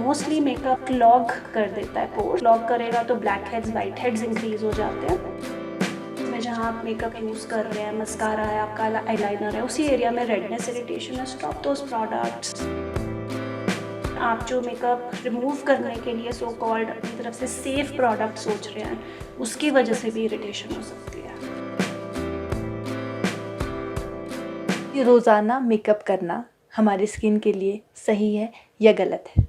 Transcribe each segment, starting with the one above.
Mostly makeup clog कर देता है पोर्स। क्लॉग करेगा तो black heads white heads increase हो जाते हैं। इसमें जहाँ आप मेकअप यूज़ कर रहे हैं, मस्कारा है, आपका आईलाइनर है, उसी एरिया में रेडनेस इरिटेशन है, स्टॉप दोस प्रोडक्ट्स। आप जो मेकअप रिमूव करने के लिए सो कॉल्ड अपनी तरफ से सेफ प्रोडक्ट सोच रहे हैं, उसकी वजह से भी इरिटेशन हो सकती है। रोज़ाना मेकअप करना हमारी स्किन के लिए सही है या गलत है?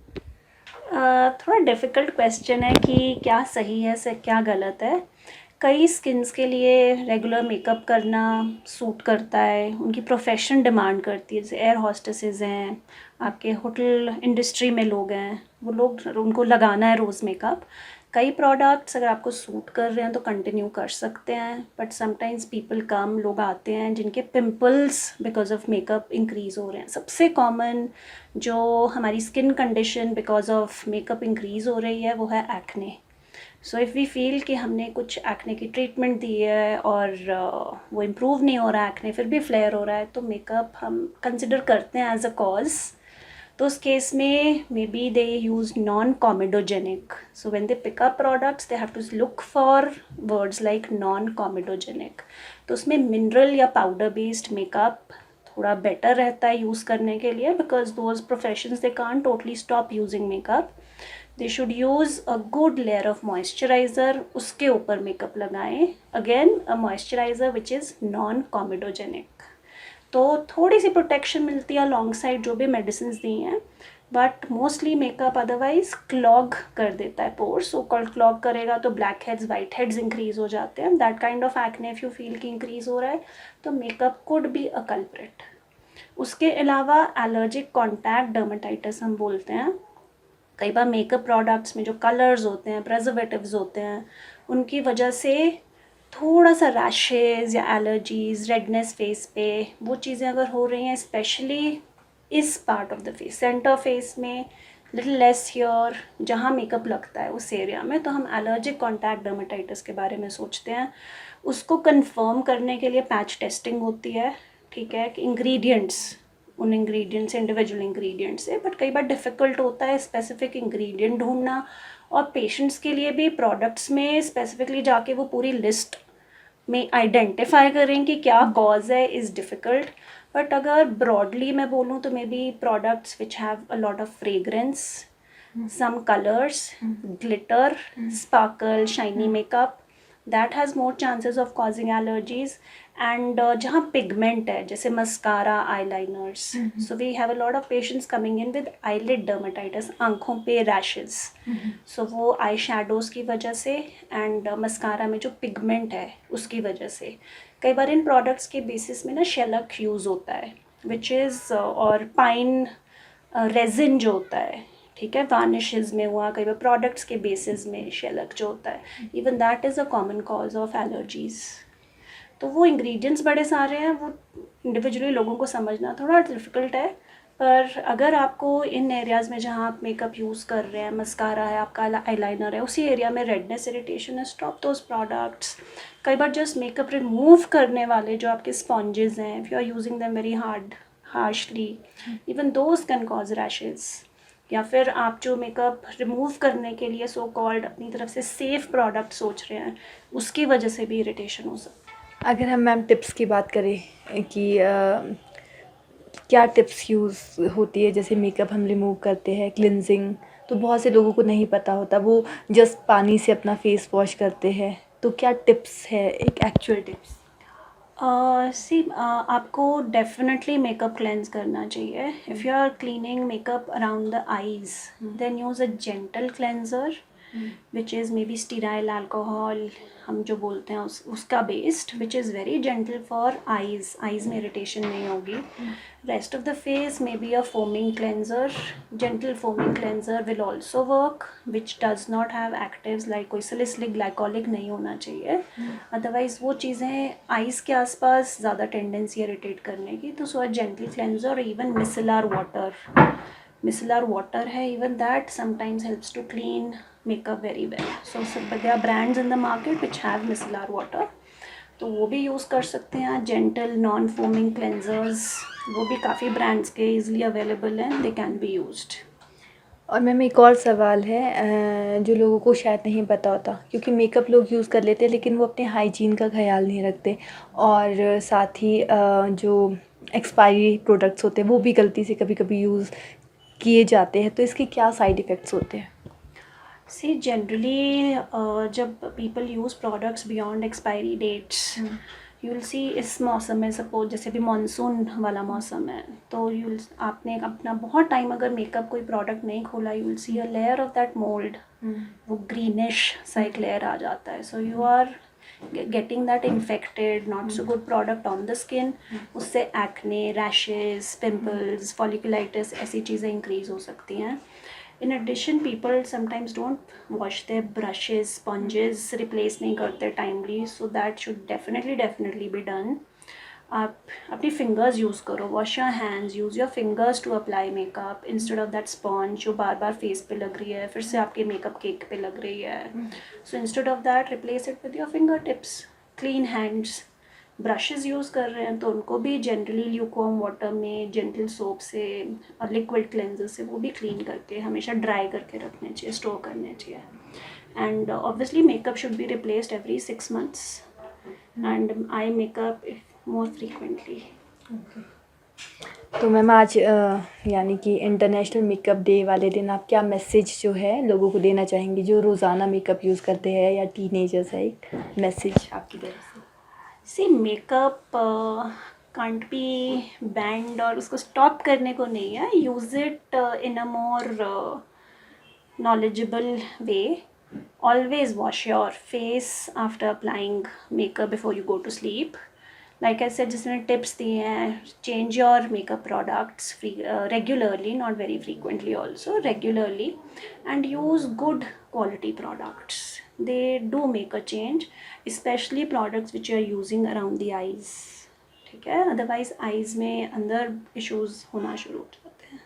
थोड़ा डिफ़िकल्ट क्वेश्चन है कि क्या सही है से क्या गलत है। कई स्किन्स के लिए रेगुलर मेकअप करना सूट करता है, उनकी प्रोफेशन डिमांड करती है। जैसे एयर होस्टेसेस हैं, आपके होटल इंडस्ट्री में लोग हैं, वो लोग उनको लगाना है रोज़ मेकअप। कई प्रोडक्ट्स अगर आपको सूट कर रहे हैं तो कंटिन्यू कर सकते हैं, बट समटाइम्स पीपल कम लोग आते हैं जिनके pimples because of makeup increase हो रहे हैं। सबसे कॉमन जो हमारी skin condition because of makeup increase हो रही है वो है acne. So if we feel कि हमने कुछ एक्ने की ट्रीटमेंट दी है और वो इम्प्रूव नहीं हो रहा है, एक्ने फिर भी फ्लेयर हो रहा है, तो मेकअप हम कंसिडर करते हैं एज अ कॉज। तो उस केस में maybe they use non comedogenic. So when they pick up products they have to look for words like non comedogenic. तो उसमें मिनरल या पाउडर बेस्ड मेकअप थोड़ा बेटर रहता है यूज़ करने के लिए, because those professions they can't totally stop using makeup. They should use a good layer of moisturiser, उसके ऊपर मेकअप लगाएं। Again a moisturiser which is non comedogenic, तो थोड़ी सी प्रोटेक्शन मिलती है लॉन्ग साइड जो भी मेडिसिन दी हैं। But mostly makeup otherwise clog कर देता है पोर्स। सो कॉल्ड क्लॉग करेगा तो black heads white heads increase हो जाते हैं। That kind of acne if you feel कि इंक्रीज हो रहा है तो makeup could be a culprit. उसके अलावा एलर्जिक कॉन्टैक्ट डर्मेटाइटिस हम बोलते हैं। कई बार मेकअप प्रोडक्ट्स में जो कलर्स होते हैं, प्रिजर्वेटिव्स होते हैं, उनकी वजह से थोड़ा सा रैशेज़ या एलर्जीज़, रेडनेस फेस पे, वो चीज़ें अगर हो रही हैं, स्पेशली इस part of the face, centre face में, लिटिल लेस हियर, जहाँ मेकअप लगता है उस एरिया में, तो हम एलर्जिक कॉन्टैक्ट डर्मेटाइटिस के बारे में सोचते हैं। उसको कंफर्म करने के लिए पैच टेस्टिंग होती है, ठीक है, कि इंग्रेडिएंट्स, उन इंग्रेडिएंट्स इंडिविजुअल इंग्रेडिएंट्स से, बट कई बार डिफ़िकल्ट होता है स्पेसिफिक इंग्रेडिएंट ढूंढना। और पेशेंट्स के लिए भी प्रोडक्ट्स में स्पेसिफिकली जाके वो पूरी लिस्ट में आइडेंटिफाई करें कि क्या कॉज है इज़ डिफ़िकल्ट। बट अगर ब्रॉडली मैं बोलूँ तो may be products which have a lot of fragrance, some colors, glitter, sparkle, shiny makeup, that has more chances of causing allergies. And जहाँ pigment है, जैसे mascara, eyeliners, so we have a lot of patients coming in with eyelid dermatitis, आँखों पे rashes, so वो eye shadows की वजह से and mascara में जो pigment है उसकी वजह से। कई बार इन products के basis में ना shellac use होता है, which is और pine resin जो होता है, ठीक है, वार्निशेस में हुआ, कई बार प्रोडक्ट्स के बेसिस में शेलक जो होता है, even that is a common cause of allergies. तो वो इंग्रेडिएंट्स बड़े सारे हैं, वो इंडिविजुअली लोगों को समझना थोड़ा डिफ़िकल्ट है। पर अगर आपको इन एरियाज़ में जहाँ आप मेकअप यूज़ कर रहे हैं, मस्कारा है, आपका आईलाइनर है, उसी एरिया में रेडनेस इरिटेशन है, स्टॉप दोज प्रोडक्ट्स। कई बार जस्ट मेकअप रिमूव करने वाले जो आपके स्पॉन्जेस हैं, if you are using them very harshly, even those can cause rashes. या फिर आप जो मेकअप रिमूव करने के लिए सो कॉल्ड अपनी तरफ से सेफ प्रोडक्ट सोच रहे हैं, उसकी वजह से भी इरिटेशन हो सकती है। अगर हम मैम टिप्स की बात करें कि क्या टिप्स यूज़ होती है, जैसे मेकअप हम रिमूव करते हैं, क्लिनजिंग, तो बहुत से लोगों को नहीं पता होता, वो जस्ट पानी से अपना फेस वॉश करते हैं, तो क्या टिप्स है, एक एक्चुअल टिप्स? आपको डेफिनेटली मेकअप क्लेंस करना चाहिए। If you are cleaning makeup around the eyes, then use a gentle cleanser which is maybe sterile alcohol हम जो बोलते हैं उसका based, which is very gentle for eyes में irritation नहीं होगी। Rest of the face maybe a foaming cleanser, gentle foaming cleanser will also work, which does not have actives like कोई salicylic glycolic नहीं होना चाहिए। Otherwise वो चीज़ें eyes के आसपास ज़्यादा टेंडेंसी इरिटेट करने की, तो so a gentle cleanser, even micellar water है, even that sometimes helps to clean makeup very well. So there are brands in the market which have micellar water, तो वो भी यूज़ कर सकते हैं। जेंटल नॉन फोमिंग क्लेंजर्स वो भी काफ़ी ब्रांड्स के ईजिली अवेलेबल हैं, दे कैन बी यूज्ड। और मैम एक और सवाल है जो लोगों को शायद नहीं पता होता, क्योंकि मेकअप लोग यूज़ कर लेते हैं लेकिन वो अपने हाइजीन का ख्याल नहीं रखते, और साथ ही जो एक्सपायरी प्रोडक्ट्स होते हैं वो भी गलती से कभी कभी यूज़ किए जाते हैं, तो इसके क्या साइड इफ़ेक्ट्स होते हैं? सी जनरली जब people use products beyond expiry dates, you will see इस मौसम में सपोज जैसे भी मानसून वाला मौसम है, तो यू आपने अपना बहुत टाइम अगर मेकअप कोई प्रोडक्ट नहीं खोला, you will see a layer of that mould, वो ग्रीनिश सा एक लेयर आ जाता है. So you are getting that infected not so good product on the skin. उससे एक्ने, रैशेस, पिम्पल्स, फॉलिकुलाइटिस ऐसी चीज़ें इंक्रीज हो सकती हैं. In addition, people sometimes don't wash their brushes, sponges replace नहीं करते timely, so that should definitely be done. आप अपनी fingers use करो, wash your hands, use your fingers to apply makeup instead of that sponge जो बार बार face पे लग रही है, फिर से आपके makeup cake पे लग रही है. So instead of that, replace it with your fingertips. Clean hands. Brushes use कर रहे हैं तो उनको भी जनरली ल्यूकवार्म वाटर में जेंटल सोप से और लिक्विड क्लेंजर से वो भी क्लीन करके हमेशा ड्राई करके रखने चाहिए, स्टोर करने चाहिए. And obviously makeup should be replaced every 6 months and eye makeup more frequently. तो मैम आज यानी कि इंटरनेशनल मेकअप डे वाले दिन आप क्या मैसेज जो है लोगों को देना चाहेंगी जो रोज़ाना मेकअप यूज़ करते हैं या टीनेजर्स है, एक मैसेज आपकी तरफ से? सी मेकअप कांट बी बैंड और उसको स्टॉप करने को नहीं है. Use it in a more knowledgeable way. Always wash your face after applying makeup before you go to sleep. Like I said, जिसमें tips दिए हैं, change your makeup products regularly, not very frequently also, regularly, and use good quality products. They do make a change, especially products which you are using around the eyes. ठीक है, otherwise eyes में अंदर issues होना शुरू हो जाते हैं.